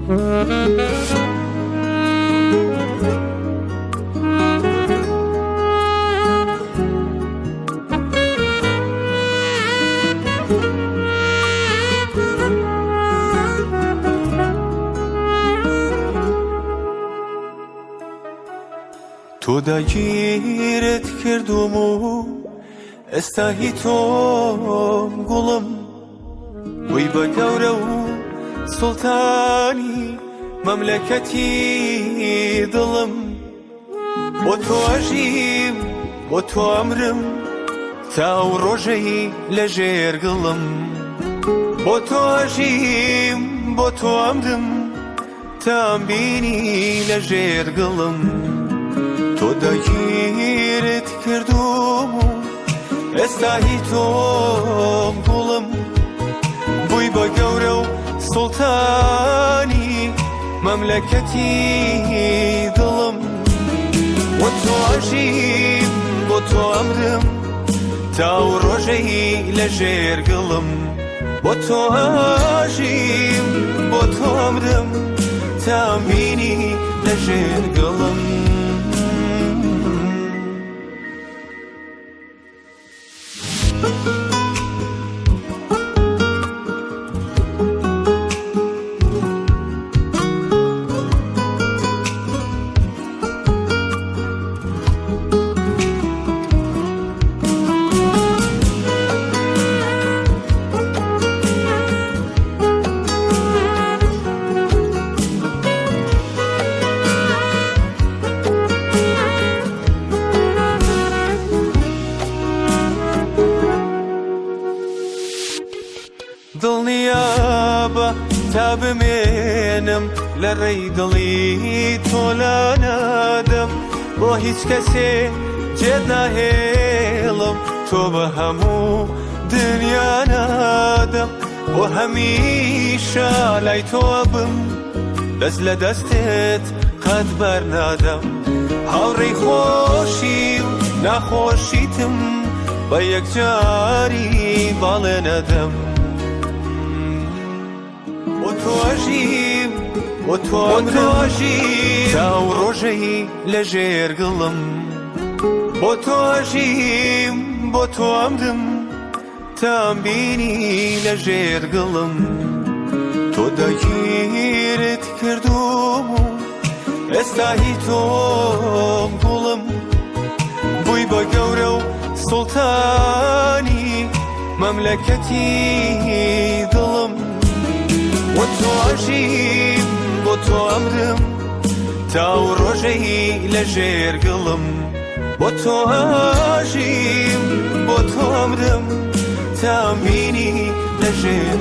تۆ داگیرت کردوم و ئێستا هی تۆم گوڵم وەی بە گەورە و سوڵتانی مەملەکەتی دڵم بۆ تۆ ئەژیم بۆ تۆ ئەمرم تا ئەو ڕۆژەی لە ژێر گڵم بۆ تۆ ئەژیم بۆ تۆ ئەمرم تا ئەمبینی لە ژێر گڵم تۆ داگیرت کردوم و ئێستا هی تۆم گوڵم بووی بە گەورە و سوڵتانی مەملەکەتی دڵم بۆ تۆ ئەژیم بۆ تۆ ئەمرم تا ئەو ڕۆژەی لە ژێر گڵم بۆ تۆ ئەژیم بۆ تۆ ئەمرم تا ئەمبینی لە ژێر گڵم دڵنیابە تا بمێنم لە ڕێی دڵی تۆ لا نادەم بۆ هیچ کەسێ جێداهێڵم تۆ بە هەموو دنیا نادەم بۆ هەمیشە لای تۆ بم دەست لە دەستێت قەت بەرنادەم هاوڕێی خۆشی و ناخۆشیتم بە یەکجاری باڵێ نەدەم بۆ تۆ ئەژیم بۆ تۆ ئەژیم تا ئەو ڕۆژەی لە ژێر گڵم بۆ تۆ ئەژیم بۆ تۆ ئەمرم تا ئەمبینی لە ژێر گڵم تۆ داگیرت کردوم و ئێستا هی تۆم گوڵم بووی بە گەورە و سوڵتانی مەملەکەتی دڵم بۆ تۆ ئەژیم بۆ تۆ ئەمرم تا ئەو ڕۆژەی لە ژێر گڵم بۆ تۆ ئەژیم بۆ تۆ ئەمرم تا ئەمبینی لە ژێر